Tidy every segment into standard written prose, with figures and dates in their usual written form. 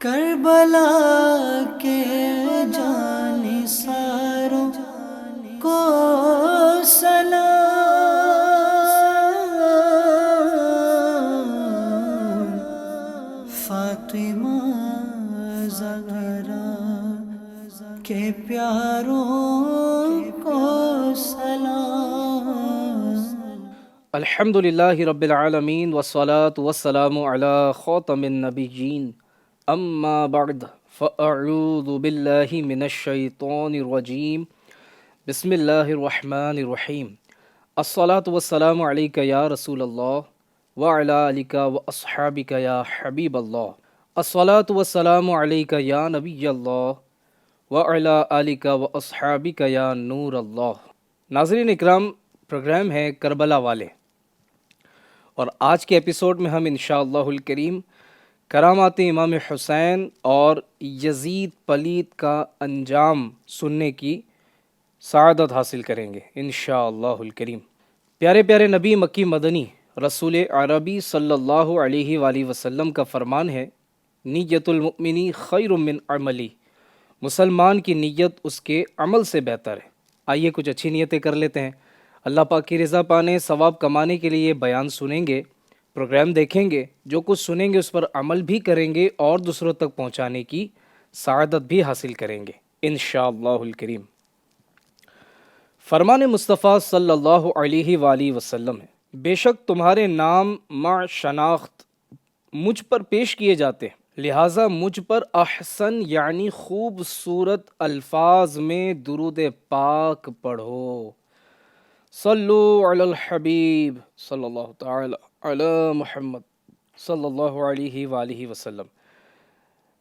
کربلا کے جانثاروں کو سلام، فاطمہ زہرا کے پیاروں کو سلام۔ الحمدللہ رب العالمین والصلاة والسلام علی خاتم النبیین اما بعد فاعوذ باللہ من الشیطان الرجیم بسم اللہ الرحمن الرحیم الصلاة والسلام علیک یا رسول اللہ وعلی آلک واصحابک یا حبیب اللہ الصلاة والسلام علیک یا نبی اللہ وعلی آلک واصحابک یا نور اللہ۔ ناظرین اکرام، پروگرام ہے کربلا والے، اور آج کے ایپیسوڈ میں ہم انشاءاللہ الکریم کرامات امام حسین اور یزید پلید کا انجام سننے کی سعادت حاصل کریں گے انشاءاللہ الکریم۔ پیارے پیارے نبی مکی مدنی رسول عربی صلی اللہ علیہ وآلہ وسلم کا فرمان ہے، نیت المؤمنی خیر من عملی، مسلمان کی نیت اس کے عمل سے بہتر ہے۔ آئیے کچھ اچھی نیتیں کر لیتے ہیں۔ اللہ پاک کی رضا پانے، ثواب کمانے کے لیے بیان سنیں گے، پروگرام دیکھیں گے، جو کچھ سنیں گے اس پر عمل بھی کریں گے اور دوسروں تک پہنچانے کی سعادت بھی حاصل کریں گے انشاءاللہ الکریم۔ فرمان مصطفیٰ صلی اللہ علیہ وآلہ وسلم ہے، بے شک تمہارے نام مع شناخت مجھ پر پیش کیے جاتے ہیں، لہٰذا مجھ پر احسن یعنی خوبصورت الفاظ میں درود پاک پڑھو۔ صلو علی الحبیب صلی اللہ تعالی علی محمد صلی اللہ علیہ وآلہ وسلم۔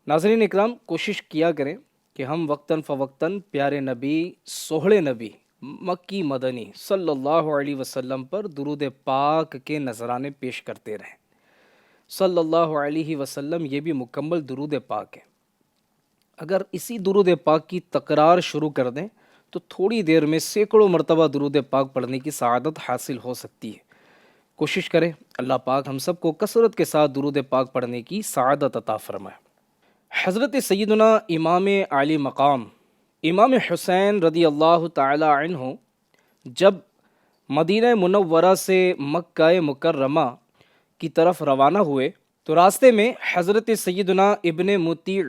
ناظرین اکرام، کوشش کیا کریں کہ ہم وقتاً فوقتاً پیارے نبی، سوہڑے نبی مکی مدنی صلی اللہ علیہ وسلم پر درود پاک کے نذرانے پیش کرتے رہیں۔ صلی اللہ علیہ وسلم یہ بھی مکمل درود پاک ہے۔ اگر اسی درود پاک کی تکرار شروع کر دیں تو تھوڑی دیر میں سینکڑوں مرتبہ درود پاک پڑھنے کی سعادت حاصل ہو سکتی ہے۔ کوشش کریں اللہ پاک ہم سب کو کثرت کے ساتھ درود پاک پڑھنے کی سعادت عطا فرمائے۔ حضرت سیدنا امام عالی مقام امام حسین رضی اللہ تعالی عنہ جب مدینہ منورہ سے مکہ مکرمہ کی طرف روانہ ہوئے تو راستے میں حضرت سیدنا ابن مطیع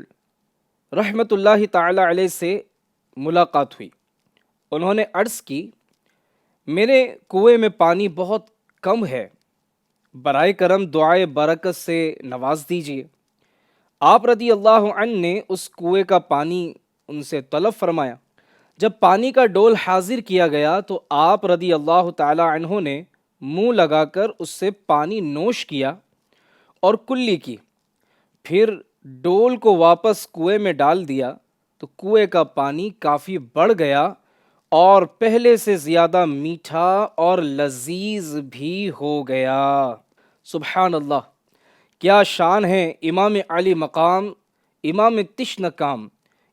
رحمۃ اللہ تعالی علیہ سے ملاقات ہوئی۔ انہوں نے عرض کی، میرے کنویں میں پانی بہت کم ہے، برائے کرم دعائے برکت سے نواز دیجیے۔ آپ رضی اللہ عنہ نے اس کنویں کا پانی ان سے طلب فرمایا۔ جب پانی کا ڈول حاضر کیا گیا تو آپ رضی اللہ تعالی عنہ نے منہ لگا کر اس سے پانی نوش کیا اور کلی کی، پھر ڈول کو واپس کنویں میں ڈال دیا تو کنویں کا پانی کافی بڑھ گیا اور پہلے سے زیادہ میٹھا اور لذیذ بھی ہو گیا۔ سبحان اللہ، کیا شان ہے امام علی مقام، امام تشنکام،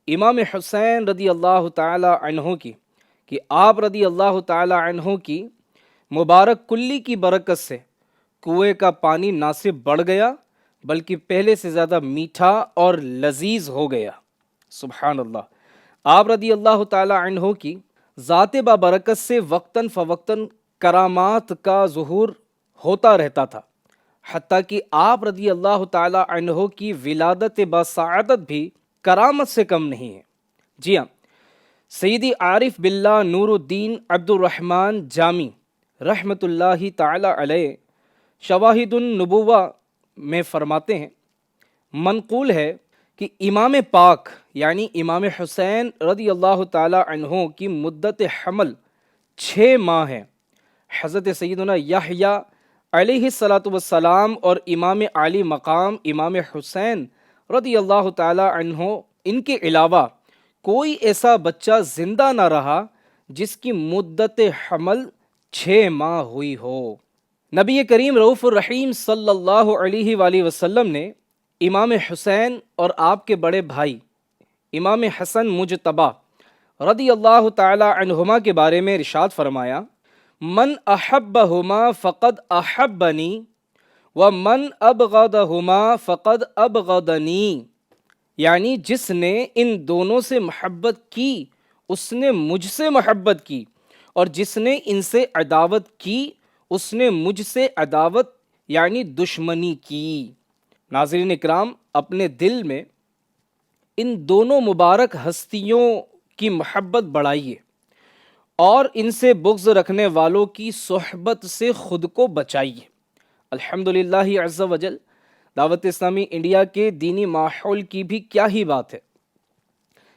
امام حسین رضی اللہ تعالی عنہ کی، کہ آپ رضی اللہ تعالی عنہ کی مبارک کلی کی برکت سے کنویں کا پانی نہ صرف بڑھ گیا بلکہ پہلے سے زیادہ میٹھا اور لذیذ ہو گیا۔ سبحان اللہ، آپ رضی اللہ تعالی عنہ کی ذات بابرکت سے وقتاً فوقتاً کرامات کا ظہور ہوتا رہتا تھا، حتیٰ کہ آپ رضی اللہ تعالی عنہ کی ولادت بسعادت بھی کرامت سے کم نہیں ہے۔ جی ہاں، سیدی عارف باللہ نور الدین عبد الرحمن جامی رحمۃ اللہ تعالی علیہ شواہد النبوہ میں فرماتے ہیں، منقول ہے کہ امام پاک یعنی امام حسین رضی اللہ تعالی عنہ کی مدت حمل 6 ماہ ہے۔ حضرت سیدنا یحییٰ علیہ السلام اور امام عالی مقام امام حسین رضی اللہ تعالی عنہ، ان کے علاوہ کوئی ایسا بچہ زندہ نہ رہا جس کی مدت حمل 6 ماہ ہوئی ہو۔ نبی کریم رؤوف الرحیم صلی اللہ علیہ وآلہ وسلم نے امام حسین اور آپ کے بڑے بھائی امام حسن مجتبی رضی اللہ تعالی عنہما کے بارے میں ارشاد فرمایا، من احبہما فقد احبنی ومن ابغضہما فقد ابغضنی۔ یعنی جس نے ان دونوں سے محبت کی اس نے مجھ سے محبت کی، اور جس نے ان سے عداوت کی اس نے مجھ سے عداوت یعنی دشمنی کی۔ ناظرین اکرام، اپنے دل میں ان دونوں مبارک ہستیوں کی محبت بڑھائیے اور ان سے بغض رکھنے والوں کی صحبت سے خود کو بچائیے۔ الحمدللہ عز وجل، دعوت اسلامی انڈیا کے دینی ماحول کی بھی کیا ہی بات ہے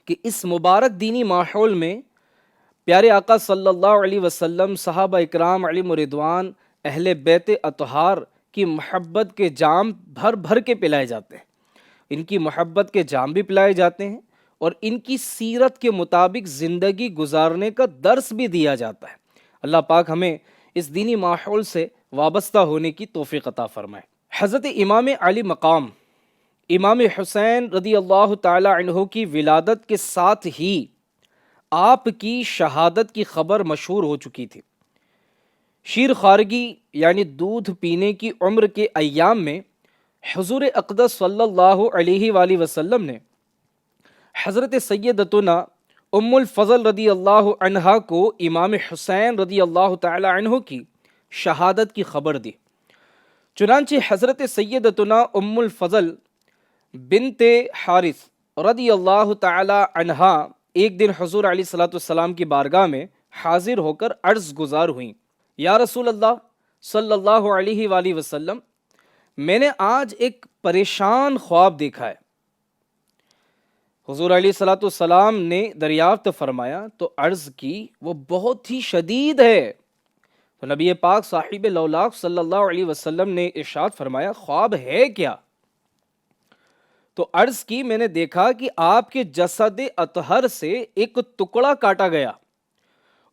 کہ اس مبارک دینی ماحول میں پیارے آقا صلی اللہ علیہ وسلم، صحابہ اکرام علیہم رضوان، اہل بیت اطہار کی محبت کے جام بھر بھر کے پلائے جاتے ہیں، ان کی محبت کے جام بھی پلائے جاتے ہیں اور ان کی سیرت کے مطابق زندگی گزارنے کا درس بھی دیا جاتا ہے۔ اللہ پاک ہمیں اس دینی ماحول سے وابستہ ہونے کی توفیق عطا فرمائے۔ حضرت امام علی مقام امام حسین رضی اللہ تعالی عنہ کی ولادت کے ساتھ ہی آپ کی شہادت کی خبر مشہور ہو چکی تھی۔ شیر خارگی یعنی دودھ پینے کی عمر کے ایام میں حضور اقدس صلی اللہ علیہ وآلہ وسلم نے حضرت سیدتنا ام الفضل رضی اللہ عنہا کو امام حسین رضی اللہ تعالی عنہ کی شہادت کی خبر دی۔ چنانچہ حضرت سیدتنا ام الفضل بنت حارث رضی اللہ تعالی عنہا ایک دن حضور علیہ الصلوۃ والسلام کی بارگاہ میں حاضر ہو کر عرض گزار ہوئیں، یا رسول اللہ صلی اللہ علیہ وآلہ وسلم، میں نے آج ایک پریشان خواب دیکھا ہے۔ حضور علیہ الصلوۃ والسلام نے دریافت فرمایا تو عرض کی وہ بہت ہی شدید ہے۔ تو نبی پاک صاحب لولاق صلی اللہ علیہ وسلم نے ارشاد فرمایا خواب ہے کیا؟ تو عرض کی میں نے دیکھا کہ آپ کے جسد اطہر سے ایک ٹکڑا کاٹا گیا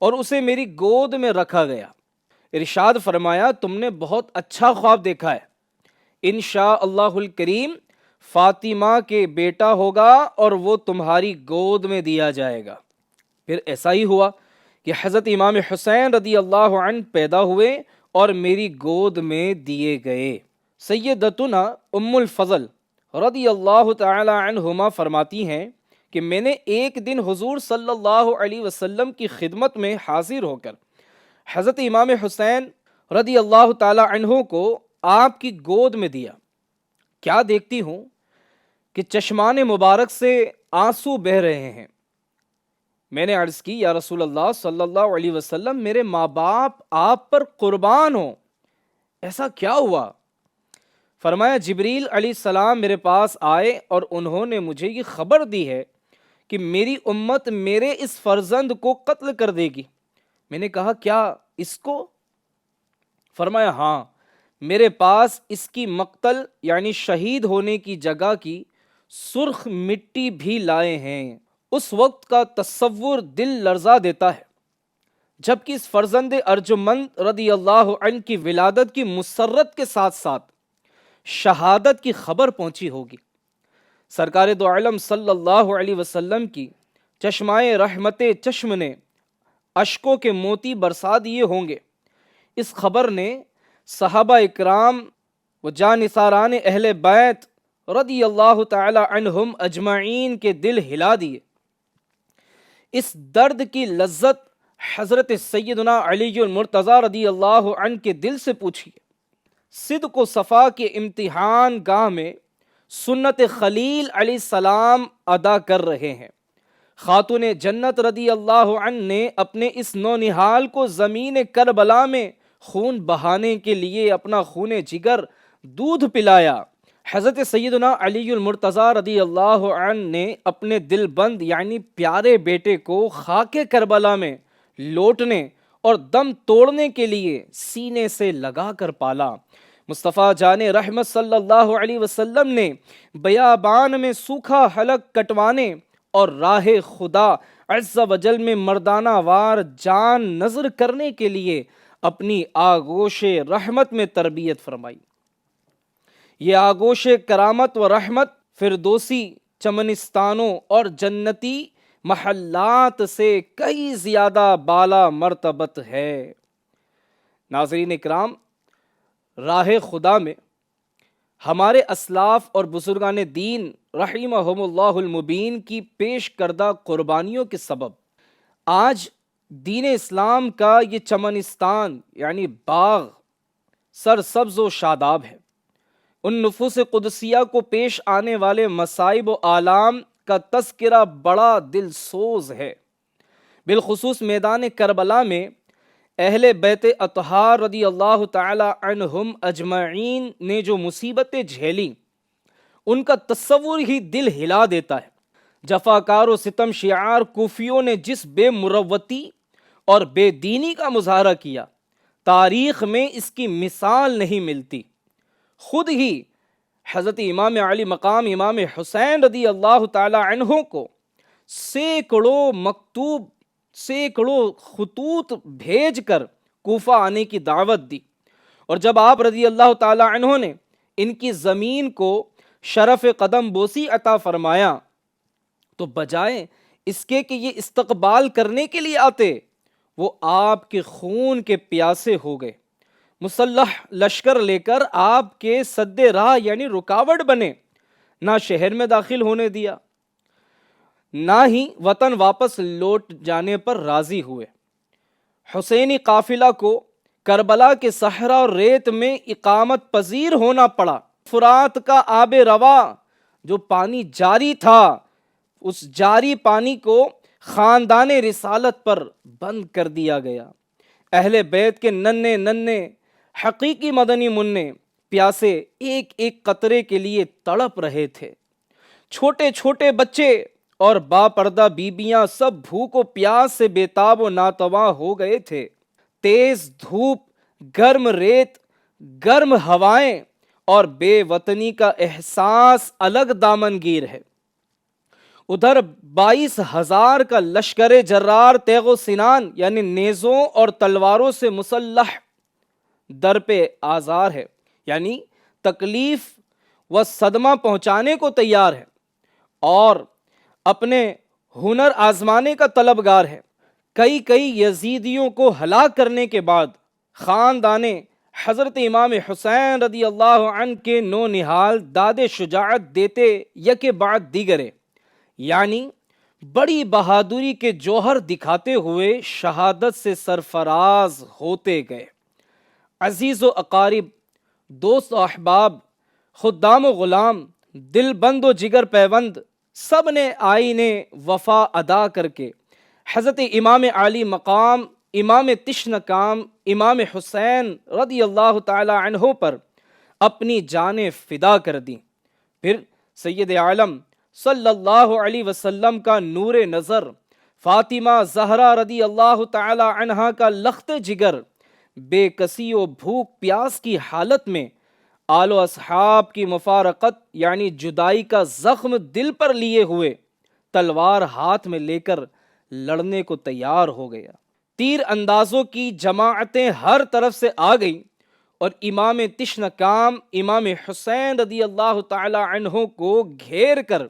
اور اسے میری گود میں رکھا گیا۔ ارشاد فرمایا تم نے بہت اچھا خواب دیکھا ہے، انشاء اللہ الکریم فاطمہ کے بیٹا ہوگا اور وہ تمہاری گود میں دیا جائے گا۔ پھر ایسا ہی ہوا کہ حضرت امام حسین رضی اللہ عنہ پیدا ہوئے اور میری گود میں دیے گئے۔ سیدتنا ام الفضل رضی اللہ تعالی عنہما فرماتی ہیں کہ میں نے ایک دن حضور صلی اللہ علیہ وسلم کی خدمت میں حاضر ہو کر حضرت امام حسین رضی اللہ تعالی عنہ کو آپ کی گود میں دیا۔ کیا دیکھتی ہوں کہ چشمان مبارک سے آنسو بہہ رہے ہیں۔ میں نے عرض کی یا رسول اللہ صلی اللہ علیہ وسلم، میرے ماں باپ آپ پر قربان ہوں، ایسا کیا ہوا؟ فرمایا جبریل علیہ السلام میرے پاس آئے اور انہوں نے مجھے یہ خبر دی ہے کہ میری امت میرے اس فرزند کو قتل کر دے گی۔ میں نے کہا کیا اس کو؟ فرمایا ہاں، میرے پاس اس کی مقتل یعنی شہید ہونے کی جگہ کی سرخ مٹی بھی لائے ہیں۔ اس وقت کا تصور دل لرزا دیتا ہے جبکہ اس فرزند ارجمند رضی اللہ عنہ کی ولادت کی مسرت کے ساتھ ساتھ شہادت کی خبر پہنچی ہوگی۔ سرکار دو عالم صلی اللہ علیہ وسلم کی چشمائے رحمت چشم نے اشکوں کے موتی برسا دیے ہوں گے۔ اس خبر نے صحابہ اکرام و جانثاران اہل بیت رضی اللہ تعالی عنہم اجمعین کے دل ہلا دیے۔ اس درد کی لذت حضرت سیدنا علی المرتضی رضی اللہ عنہ کے دل سے پوچھیے۔ صدق و صفا کے امتحان گاہ میں سنت خلیل علیہ السلام ادا کر رہے ہیں۔ خاتون جنت رضی اللہ عنہ نے اپنے اس نونہال کو زمین کربلا میں خون بہانے کے لیے اپنا خون جگر دودھ پلایا۔ حضرت سیدنا علی المرتضی رضی اللہ عنہ نے اپنے دل بند یعنی پیارے بیٹے کو خاک کربلا میں لوٹنے اور دم توڑنے کے لیے سینے سے لگا کر پالا۔ مصطفیٰ جان رحمت صلی اللہ علیہ وسلم نے بیابان میں سوکھا حلق کٹوانے اور راہ خدا عز و جل میں مردانہ وار جان نظر کرنے کے لیے اپنی آغوش رحمت میں تربیت فرمائی۔ یہ آغوش کرامت و رحمت فردوسی چمنستانوں اور جنتی محلات سے کئی زیادہ بالا مرتبت ہے۔ ناظرین اکرام، راہ خدا میں ہمارے اسلاف اور بزرگان دین رحمہم اللہ المبین کی پیش کردہ قربانیوں کے سبب آج دین اسلام کا یہ چمنستان یعنی باغ سرسبز و شاداب ہے۔ ان نفوس قدسیہ کو پیش آنے والے مصائب و آلام کا تذکرہ بڑا دل سوز ہے۔ بالخصوص میدان کربلا میں اہل بیت اطہار رضی اللہ تعالی عنہم اجمعین نے جو مصیبتیں جھیلیں ان کا تصور ہی دل ہلا دیتا ہے۔ جفاکار و ستم شعار کوفیوں نے جس بے مروتی اور بے دینی کا مظاہرہ کیا، تاریخ میں اس کی مثال نہیں ملتی۔ خود ہی حضرت امام علی مقام امام حسین رضی اللہ تعالی عنہ کو سینکڑوں مکتوب، سینکڑوں خطوط بھیج کر کوفہ آنے کی دعوت دی، اور جب آپ رضی اللہ تعالی عنہ نے ان کی زمین کو شرف قدم بوسی عطا فرمایا تو بجائے اس کے کہ یہ استقبال کرنے کے لیے آتے، وہ آپ کے خون کے پیاسے ہو گئے، مسلح لشکر لے کر آپ کے سد راہ یعنی رکاوٹ بنے، نہ شہر میں داخل ہونے دیا، نہ ہی وطن واپس لوٹ جانے پر راضی ہوئے۔ حسینی قافلہ کو کربلا کے صحرا اور ریت میں اقامت پذیر ہونا پڑا۔ فرات کا آب روا جو پانی جاری تھا، اس جاری پانی کو خاندان رسالت پر بند کر دیا گیا۔ اہل بیت کے ننھے ننھے حقیقی مدنی منع پیاسے ایک ایک قطرے کے لیے تڑپ رہے تھے۔ چھوٹے چھوٹے بچے اور باپردہ بیبیاں سب بھوک و پیاس سے بےتاب و ناتواں ہو گئے تھے۔ تیز دھوپ، گرم ریت، گرم ہوائیں اور بے وطنی کا احساس الگ دامن گیر ہے۔ ادھر 22,000 کا لشکر جرار تیغ و سنان یعنی نیزوں اور تلواروں سے مسلح در پہ آزار ہے، یعنی تکلیف و صدمہ پہنچانے کو تیار ہے اور اپنے ہنر آزمانے کا طلبگار ہے۔ کئی یزیدیوں کو ہلاک کرنے کے بعد خاندان حضرت امام حسین رضی اللہ عنہ کے نو نہال داد شجاعت دیتے یکے بعد دیگرے، یعنی بڑی بہادری کے جوہر دکھاتے ہوئے شہادت سے سرفراز ہوتے گئے۔ عزیز و اقارب، دوست و احباب، خدام و غلام، دل بند و جگر پیوند، سب نے آئین وفا ادا کر کے حضرت امام علی مقام امام تشنکام امام حسین رضی اللہ تعالی عنہ پر اپنی جانیں فدا کر دیں۔ پھر سید عالم صلی اللہ علیہ وسلم کا نور نظر فاطمہ زہرا رضی اللہ تعالی عنہا کا لخت جگر بے کسی و بھوک پیاس کی حالت میں آل و اصحاب کی مفارقت یعنی جدائی کا زخم دل پر لیے ہوئے تلوار ہاتھ میں لے کر لڑنے کو تیار ہو گیا۔ تیر اندازوں کی جماعتیں ہر طرف سے آ گئیں اور امام تشنکام امام حسین رضی اللہ تعالی عنہ کو گھیر کر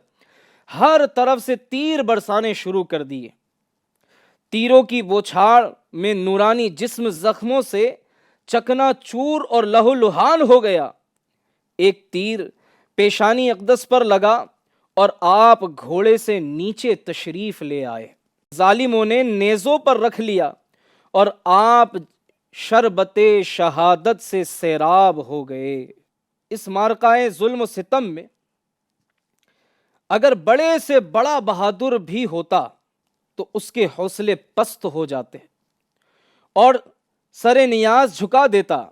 ہر طرف سے تیر برسانے شروع کر دیے۔ تیروں کی بوچھاڑ میں نورانی جسم زخموں سے چکنا چور اور لہو لہان ہو گیا۔ ایک تیر پیشانی اقدس پر لگا اور آپ گھوڑے سے نیچے تشریف لے آئے۔ ظالموں نے نیزوں پر رکھ لیا اور آپ شربت شہادت سے سیراب ہو گئے۔ اس معرکہ ظلم و ستم میں اگر بڑے سے بڑا بہادر بھی ہوتا تو اس کے حوصلے پست ہو جاتے اور سر نیاز جھکا دیتا،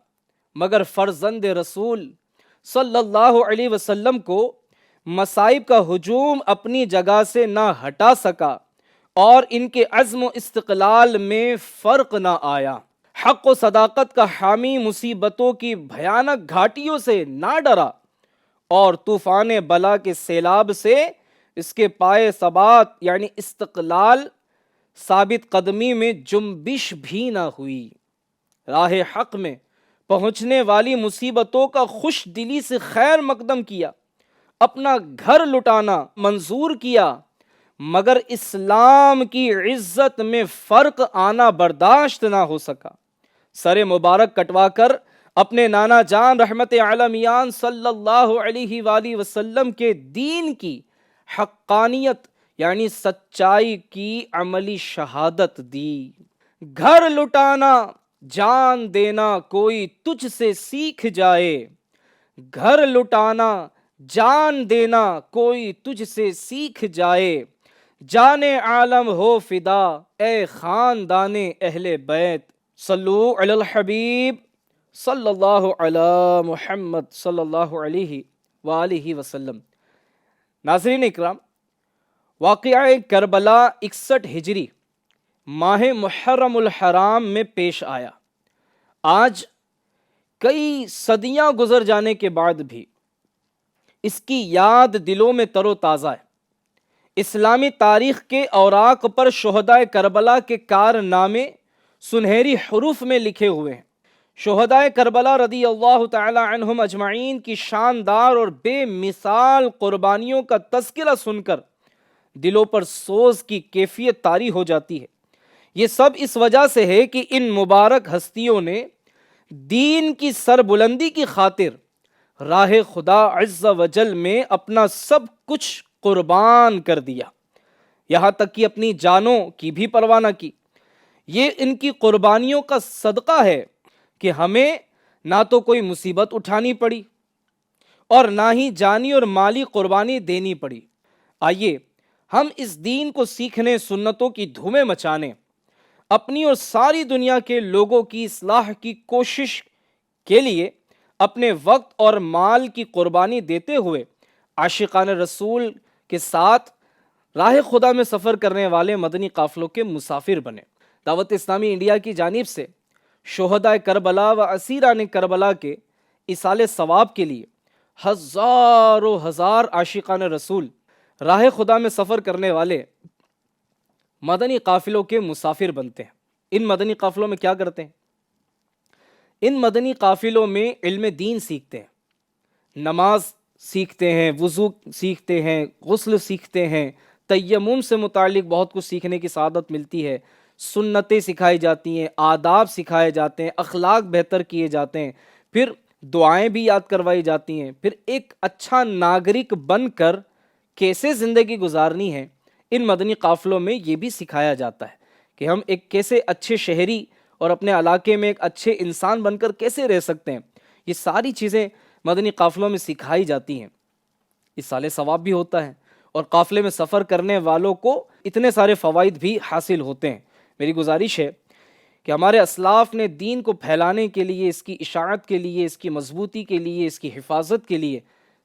مگر فرزند رسول صلی اللہ علیہ وسلم کو مصائب کا ہجوم اپنی جگہ سے نہ ہٹا سکا اور ان کے عزم و استقلال میں فرق نہ آیا۔ حق و صداقت کا حامی مصیبتوں کی بھیانک گھاٹیوں سے نہ ڈرا اور طوفان بلا کے سیلاب سے اس کے پائے ثبات یعنی استقلال ثابت قدمی میں جنبش بھی نہ ہوئی۔ راہ حق میں پہنچنے والی مصیبتوں کا خوش دلی سے خیر مقدم کیا، اپنا گھر لٹانا منظور کیا، مگر اسلام کی عزت میں فرق آنا برداشت نہ ہو سکا۔ سر مبارک کٹوا کر اپنے نانا جان رحمت عالمیان صلی اللہ علیہ وآلہ وسلم کے دین کی حقانیت یعنی سچائی کی عملی شہادت دی۔ گھر لٹانا جان دینا کوئی تجھ سے سیکھ جائے، گھر لٹانا جان دینا کوئی تجھ سے سیکھ جائے، جان عالم ہو فدا اے خاندان اہل بیت، صلو علی الحبیب صلی اللہ علی محمد صلی اللہ علیہ وآلہ وسلم۔ ناظرین اکرام، واقعہ کربلا 61 ہجری ماہ محرم الحرام میں پیش آیا۔ آج کئی صدیاں گزر جانے کے بعد بھی اس کی یاد دلوں میں تر و تازہ ہے۔ اسلامی تاریخ کے اوراق پر شہدائے کربلا کے کارنامے سنہری حروف میں لکھے ہوئے ہیں۔ شہدائے کربلا رضی اللہ تعالی عنہم اجمعین کی شاندار اور بے مثال قربانیوں کا تذکرہ سن کر دلوں پر سوز کی کیفیت طاری ہو جاتی ہے۔ یہ سب اس وجہ سے ہے کہ ان مبارک ہستیوں نے دین کی سربلندی کی خاطر راہ خدا عز و جل میں اپنا سب کچھ قربان کر دیا، یہاں تک کہ اپنی جانوں کی بھی پرواہ نہ کی۔ یہ ان کی قربانیوں کا صدقہ ہے کہ ہمیں نہ تو کوئی مصیبت اٹھانی پڑی اور نہ ہی جانی اور مالی قربانی دینی پڑی۔ آئیے ہم اس دین کو سیکھنے، سنتوں کی دھومیں مچانے، اپنی اور ساری دنیا کے لوگوں کی اصلاح کی کوشش کے لیے اپنے وقت اور مال کی قربانی دیتے ہوئے عاشقان رسول کے ساتھ راہ خدا میں سفر کرنے والے مدنی قافلوں کے مسافر بنے۔ دعوت اسلامی انڈیا کی جانب سے شہدائے کربلا و اسیران کربلا کے ایصال ثواب کے لیے ہزاروں ہزار عاشقان رسول راہ خدا میں سفر کرنے والے مدنی قافلوں کے مسافر بنتے ہیں۔ ان مدنی قافلوں میں کیا کرتے ہیں؟ ان مدنی قافلوں میں علم دین سیکھتے ہیں، نماز سیکھتے ہیں، وضو سیکھتے ہیں، غسل سیکھتے ہیں، تیمم سے متعلق بہت کچھ سیکھنے کی سعادت ملتی ہے، سنتیں سکھائی جاتی ہیں، آداب سکھائے جاتے ہیں، اخلاق بہتر کیے جاتے ہیں، پھر دعائیں بھی یاد کروائی جاتی ہیں، پھر ایک اچھا ناگرک بن کر کیسے زندگی گزارنی ہے ان مدنی قافلوں میں یہ بھی سکھایا جاتا ہے کہ ہم ایک کیسے اچھے شہری اور اپنے علاقے میں ایک اچھے انسان بن کر کیسے رہ سکتے ہیں۔ یہ ساری چیزیں مدنی قافلوں میں سکھائی جاتی ہیں۔ ایصال ثواب بھی ہوتا ہے اور قافلے میں سفر کرنے والوں کو اتنے سارے فوائد بھی حاصل ہوتے ہیں۔ میری گزارش ہے کہ ہمارے اسلاف نے دین کو پھیلانے کے لیے، اس کی اشاعت کے لیے، اس کی مضبوطی کے لیے، اس کی حفاظت کے لیے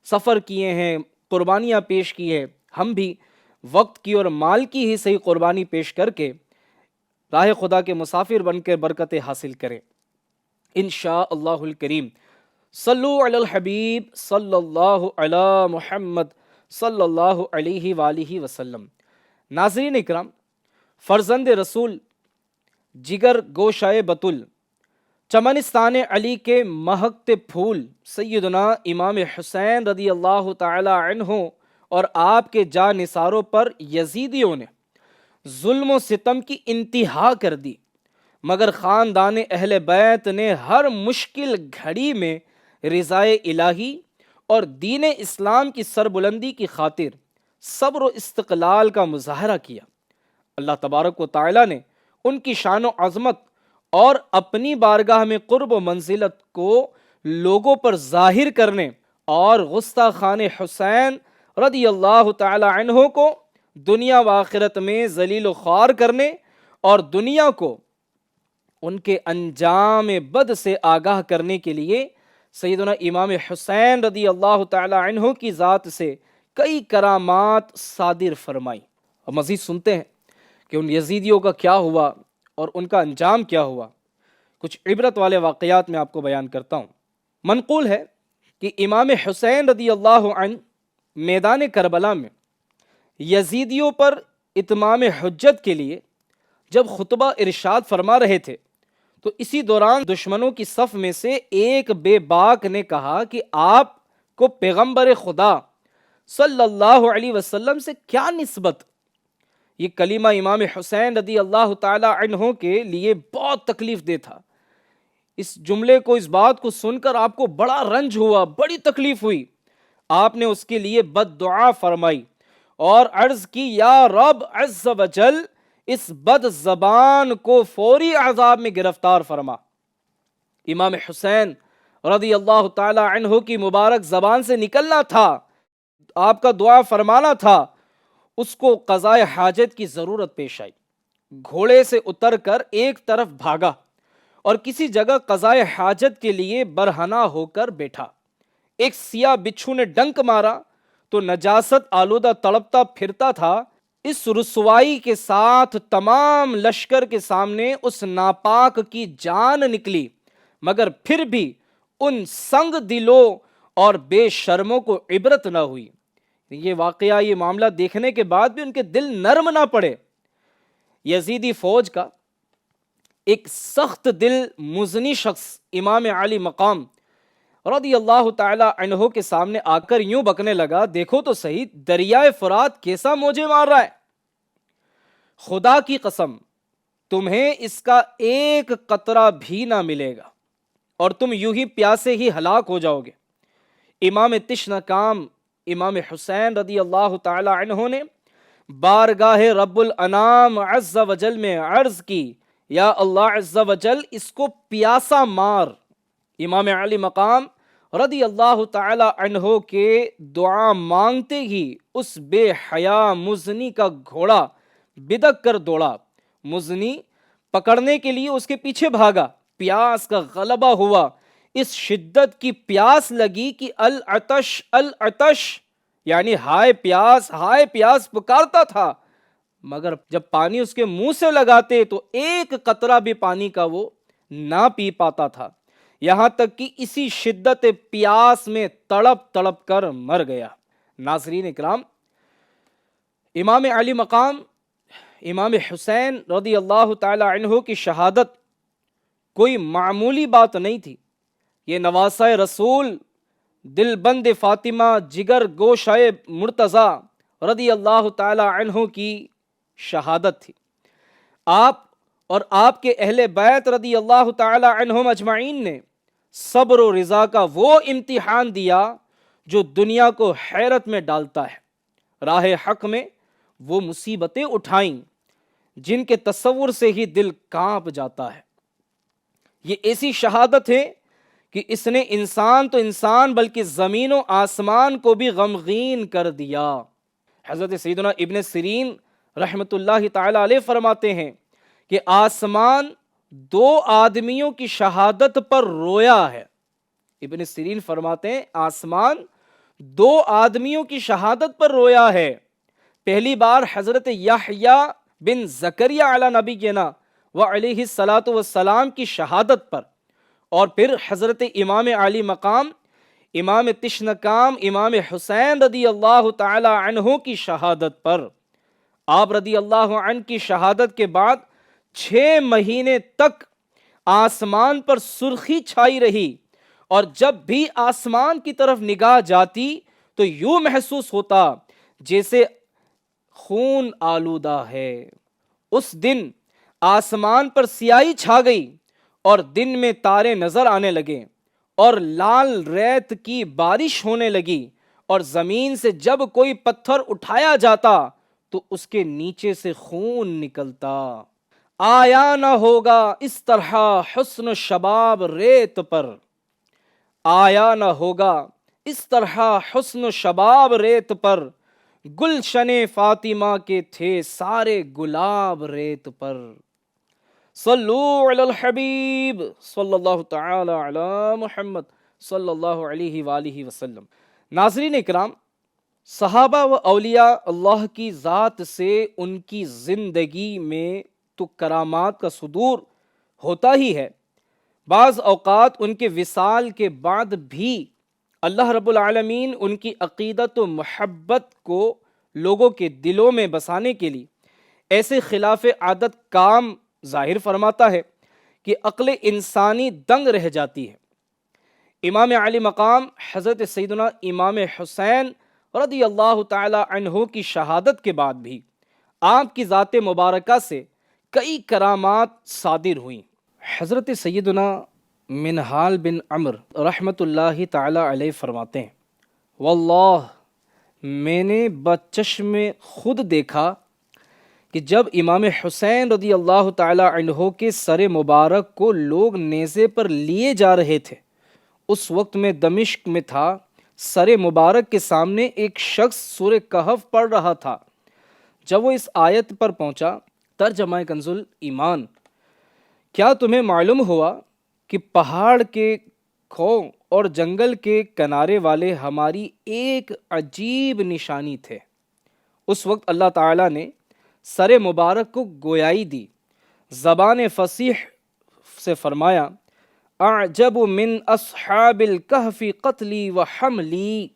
سفر کیے ہیں، قربانیاں پیش کی ہیں۔ ہم بھی وقت کی اور مال کی ہی صحیح قربانی پیش کر کے راہ خدا کے مسافر بن کر برکتیں حاصل کریں انشاء اللہ الکریم۔ صلو علی الحبیب صلی اللہ علی محمد صلی اللہ علیہ وآلہ وسلم۔ ناظرین اکرام، فرزند رسول، جگر گوشائے بتل، چمنستان علی کے مہکتے پھول سیدنا امام حسین رضی اللہ تعالی عنہ اور آپ کے جاں نثاروں پر یزیدیوں نے ظلم و ستم کی انتہا کر دی، مگر خاندان اہل بیت نے ہر مشکل گھڑی میں رضائے الہی اور دین اسلام کی سربلندی کی خاطر صبر و استقلال کا مظاہرہ کیا۔ اللہ تبارک و تعالی نے ان کی شان و عظمت اور اپنی بارگاہ میں قرب و منزلت کو لوگوں پر ظاہر کرنے اور گستاخان حسین رضی اللہ تعالی عنہ کو دنیا و آخرت میں ذلیل و خوار کرنے اور دنیا کو ان کے انجام بد سے آگاہ کرنے کے لیے سیدنا امام حسین رضی اللہ تعالی عنہ کی ذات سے کئی کرامات صادر فرمائی۔ اور مزید سنتے ہیں کہ ان یزیدیوں کا کیا ہوا اور ان کا انجام کیا ہوا۔ کچھ عبرت والے واقعات میں آپ کو بیان کرتا ہوں۔ منقول ہے کہ امام حسین رضی اللہ عنہ میدان کربلا میں یزیدیوں پر اتمام حجت کے لیے جب خطبہ ارشاد فرما رہے تھے تو اسی دوران دشمنوں کی صف میں سے ایک بے باک نے کہا کہ آپ کو پیغمبر خدا صلی اللہ علیہ وسلم سے کیا نسبت؟ یہ کلمہ امام حسین رضی اللہ تعالی عنہ کے لیے بہت تکلیف دہ تھا، اس جملے کو، اس بات کو سن کر آپ کو بڑا رنج ہوا، بڑی تکلیف ہوئی. آپ نے اس کے لیے بد دعا فرمائی اور عرض کی یا رب عز و جل اس بد زبان کو فوری عذاب میں گرفتار فرما. امام حسین رضی اللہ تعالی عنہ کی مبارک زبان سے نکلنا تھا، آپ کا دعا فرمانا تھا، اس کو قضاء حاجت کی ضرورت پیش آئی. گھوڑے سے اتر کر ایک طرف بھاگا اور کسی جگہ قضاء حاجت کے لیے برہنہ ہو کر بیٹھا. ایک سیاہ بچھو نے ڈنک مارا تو نجاست آلودہ تڑپتا پھرتا تھا. اس رسوائی کے ساتھ تمام لشکر کے سامنے اس ناپاک کی جان نکلی، مگر پھر بھی ان سنگ دلوں اور بے شرموں کو عبرت نہ ہوئی. یہ واقعہ، یہ معاملہ دیکھنے کے بعد بھی ان کے دل نرم نہ پڑے. یزیدی فوج کا ایک سخت دل مزنی شخص امام علی مقام رضی اللہ تعالی عنہ کے سامنے آ کر یوں بکنے لگا، دیکھو تو صحیح دریائے فرات کیسا موجے مار رہا ہے. خدا کی قسم تمہیں اس کا ایک قطرہ بھی نہ ملے گا اور تم یوں ہی پیاسے ہی ہلاک ہو جاؤ گے. امام تشنکام امام حسین رضی اللہ تعالی عنہ نے بارگاہ رب الانام عز و جل میں عرض کی، یا اللہ عز و جل اس کو پیاسا مار. امام علی مقام رضی اللہ تعالی عنہ کے دعا مانگتے ہی اس بے حیا مزنی کا گھوڑا بدک کر دوڑا. مزنی پکڑنے کے لیے اس کے پیچھے بھاگا. پیاس کا غلبہ ہوا، اس شدت کی پیاس لگی کہ العطش العطش یعنی ہائے پیاس پکارتا تھا، مگر جب پانی اس کے منہ سے لگاتے تو ایک قطرہ بھی پانی کا وہ نہ پی پاتا تھا، یہاں تک کہ اسی شدت پیاس میں تڑپ تڑپ کر مر گیا. ناظرین اکرام، امام علی مقام امام حسین رضی اللہ تعالی عنہ کی شہادت کوئی معمولی بات نہیں تھی. یہ نواسہ رسول، دل بند فاطمہ، جگر گوشہ مرتضی رضی اللہ تعالی عنہ کی شہادت تھی. آپ اور آپ کے اہل بیت رضی اللہ تعالی عنہم اجمعین نے صبر و رضا کا وہ امتحان دیا جو دنیا کو حیرت میں ڈالتا ہے. راہ حق میں وہ مصیبتیں اٹھائیں جن کے تصور سے ہی دل کانپ جاتا ہے. یہ ایسی شہادت ہے کہ اس نے انسان تو انسان بلکہ زمین و آسمان کو بھی غمگین کر دیا. حضرت سیدنا ابن سیرین رحمت اللہ تعالی علیہ فرماتے ہیں کہ آسمان دو آدمیوں کی شہادت پر رویا ہے. ابن سیرین فرماتے ہیں آسمان دو آدمیوں کی شہادت پر رویا ہے. پہلی بار حضرت یحییٰ بن زکریا علی نبینا و علیہ الصلاۃ والسلام کی شہادت پر، اور پھر حضرت امام علی مقام امام تشنکام امام حسین رضی اللہ تعالی عنہ کی شہادت پر. آپ رضی اللہ عنہ کی شہادت کے بعد 6 مہینے تک آسمان پر سرخی چھائی رہی، اور جب بھی آسمان کی طرف نگاہ جاتی تو یوں محسوس ہوتا جیسے خون آلودہ ہے. اس دن آسمان پر سیاہی چھا گئی اور دن میں تارے نظر آنے لگے اور لال ریت کی بارش ہونے لگی، اور زمین سے جب کوئی پتھر اٹھایا جاتا تو اس کے نیچے سے خون نکلتا. آیا نہ ہوگا اس طرح حسن شباب ریت پر، آیا نہ ہوگا اس طرح حسن شباب ریت پر، گلشن فاطمہ کے تھے سارے گلاب ریت پر. صلو علی الحبیب صلی اللہ تعالی علی محمد صلی اللہ علیہ وآلہ وسلم. ناظرین اکرام، صحابہ و اولیاء اللہ کی ذات سے ان کی زندگی میں تو کرامات کا صدور ہوتا ہی ہے. بعض اوقات ان کے وصال کے بعد بھی اللہ رب العالمین ان کی عقیدت و محبت کو لوگوں کے دلوں میں بسانے کے لیے ایسے خلاف عادت کام ظاہر فرماتا ہے کہ عقل انسانی دنگ رہ جاتی ہے. امام علی مقام حضرت سیدنا امام حسین رضی اللہ تعالی عنہ کی شہادت کے بعد بھی آپ کی ذات مبارکہ سے کئی کرامات صادر ہوئیں. حضرت سیدنا منہال بن عمر رحمۃ اللہ تعالی علیہ فرماتے ہیں، واللہ میں نے بچشم خود دیکھا کہ جب امام حسین رضی اللہ تعالی عنہ کے سر مبارک کو لوگ نیزے پر لیے جا رہے تھے، اس وقت میں دمشق میں تھا، سر مبارک کے سامنے ایک شخص سورہ کہف پڑھ رہا تھا۔ جب وہ اس آیت پر پہنچا، ترجمہ کنز ایمان، کیا تمہیں معلوم ہوا کہ پہاڑ کے کھو اور جنگل کے کنارے والے ہماری ایک عجیب نشانی تھے۔ اس وقت اللہ تعالیٰ نے سر مبارک کو گویائی دی، زبان فصیح سے فرمایا، اعجب من اصحاب الکہف قتلی و حملی،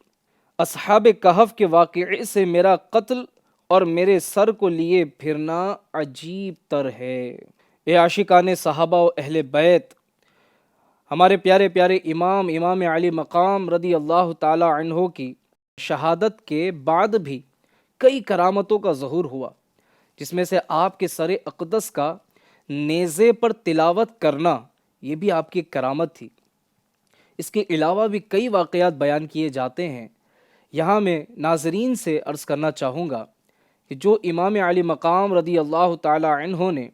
اصحاب کہف کے واقعے سے میرا قتل اور میرے سر کو لیے پھرنا عجیب تر ہے۔ اے عاشقان صحابہ و اہل بیت، ہمارے پیارے پیارے امام علی مقام رضی اللہ تعالی عنہ کی شہادت کے بعد بھی کئی کرامتوں کا ظہور ہوا، جس میں سے آپ کے سر اقدس کا نیزے پر تلاوت کرنا یہ بھی آپ کی کرامت تھی۔ اس کے علاوہ بھی کئی واقعات بیان کیے جاتے ہیں۔ یہاں میں ناظرین سے عرض کرنا چاہوں گا کہ جو امام علی مقام رضی اللہ تعالی عنہ نے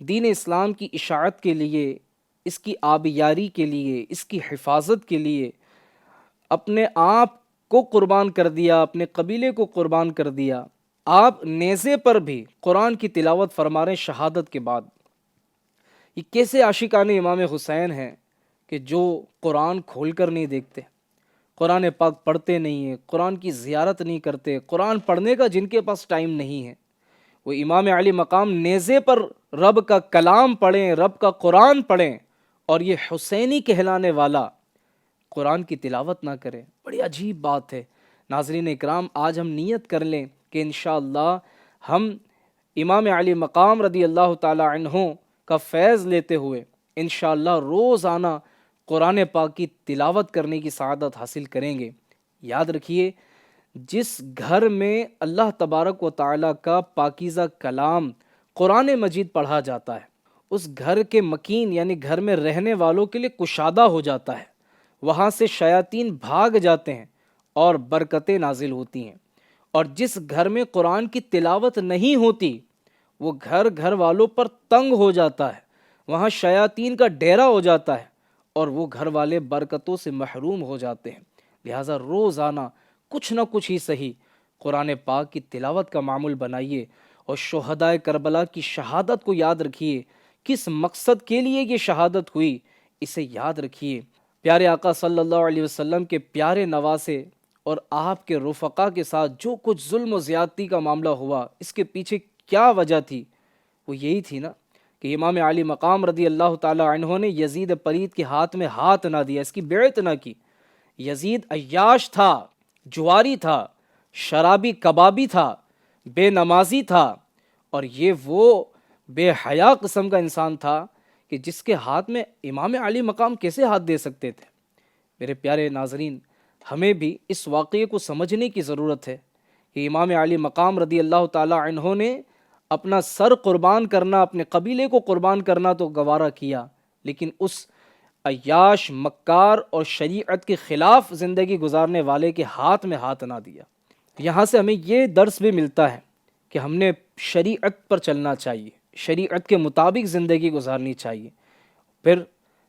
دین اسلام کی اشاعت کے لیے، اس کی آبیاری کے لیے، اس کی حفاظت کے لیے اپنے آپ کو قربان کر دیا، اپنے قبیلے کو قربان کر دیا، آپ نیزے پر بھی قرآن کی تلاوت فرما رہے شہادت کے بعد۔ یہ کیسے عاشقان امام حسین ہیں کہ جو قرآن کھول کر نہیں دیکھتے، قرآن پاک پڑھتے نہیں ہیں، قرآن کی زیارت نہیں کرتے، قرآن پڑھنے کا جن کے پاس ٹائم نہیں ہے، وہ امام علی مقام نیزے پر رب کا کلام پڑھیں، رب کا قرآن پڑھیں، اور یہ حسینی کہلانے والا قرآن کی تلاوت نہ کریں۔ بڑی عجیب بات ہے۔ ناظرین اکرام، آج ہم نیت کر لیں کہ انشاءاللہ ہم امام علی مقام رضی اللہ تعالی عنہ کا فیض لیتے ہوئے انشاءاللہ روزانہ قرآن پاک کی تلاوت کرنے کی سعادت حاصل کریں گے۔ یاد رکھیے، جس گھر میں اللہ تبارک و تعالیٰ کا پاکیزہ کلام قرآن مجید پڑھا جاتا ہے، اس گھر کے مکین یعنی گھر میں رہنے والوں کے لیے کشادہ ہو جاتا ہے، وہاں سے شیاطین بھاگ جاتے ہیں اور برکتیں نازل ہوتی ہیں۔ اور جس گھر میں قرآن کی تلاوت نہیں ہوتی، وہ گھر گھر والوں پر تنگ ہو جاتا ہے، وہاں شیاطین کا ڈیرا ہو جاتا ہے اور وہ گھر والے برکتوں سے محروم ہو جاتے ہیں۔ لہٰذا روزانہ کچھ نہ کچھ ہی صحیح قرآن پاک کی تلاوت کا معمول بنائیے، اور شہدائے کربلا کی شہادت کو یاد رکھیے، کس مقصد کے لیے یہ شہادت ہوئی اسے یاد رکھیے۔ پیارے آقا صلی اللہ علیہ وسلم کے پیارے نواسے اور آپ کے رفقا کے ساتھ جو کچھ ظلم و زیادتی کا معاملہ ہوا، اس کے پیچھے کیا وجہ تھی؟ وہ یہی تھی نا کہ امام علی مقام رضی اللہ تعالی عنہ نے یزید پلید کے ہاتھ میں ہاتھ نہ دیا، اس کی بیعت نہ کی۔ یزید عیاش تھا، جواری تھا، شرابی کبابی تھا، بے نمازی تھا، اور یہ وہ بے حیا قسم کا انسان تھا کہ جس کے ہاتھ میں امام علی مقام کیسے ہاتھ دے سکتے تھے؟ میرے پیارے ناظرین، ہمیں بھی اس واقعے کو سمجھنے کی ضرورت ہے کہ امام علی مقام رضی اللہ تعالی عنہ نے اپنا سر قربان کرنا، اپنے قبیلے کو قربان کرنا تو گوارا کیا، لیکن اس عیاش، مکار اور شریعت کے خلاف زندگی گزارنے والے کے ہاتھ میں ہاتھ نہ دیا۔ یہاں سے ہمیں یہ درس بھی ملتا ہے کہ ہم نے شریعت پر چلنا چاہیے، شریعت کے مطابق زندگی گزارنی چاہیے۔ پھر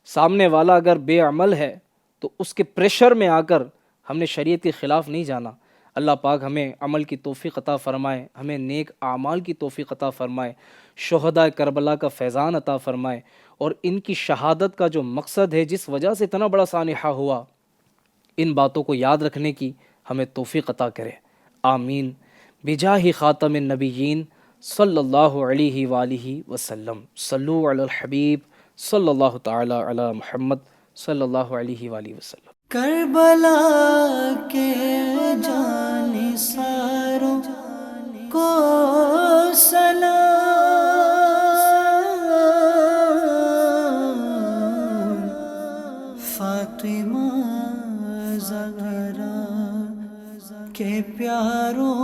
سامنے والا اگر بے عمل ہے تو اس کے پریشر میں آ کر ہم نے شریعت کے خلاف نہیں جانا۔ اللہ پاک ہمیں عمل کی توفیق عطا فرمائے، ہمیں نیک اعمال کی توفیق عطا فرمائے، شہداء کربلا کا فیضان عطا فرمائے، اور ان کی شہادت کا جو مقصد ہے، جس وجہ سے اتنا بڑا سانحہ ہوا، ان باتوں کو یاد رکھنے کی ہمیں توفیق عطا کرے۔ آمین بجاہ خاتم النبیین صلی اللہ علیہ وآلہ وسلم۔ صلو علی الحبیب صلی اللہ تعالی علی محمد صلی اللہ علیہ وآلہ وسلم۔ کربلا کے جانثاروں کو سلام، فاطمہ زہرا کے پیاروں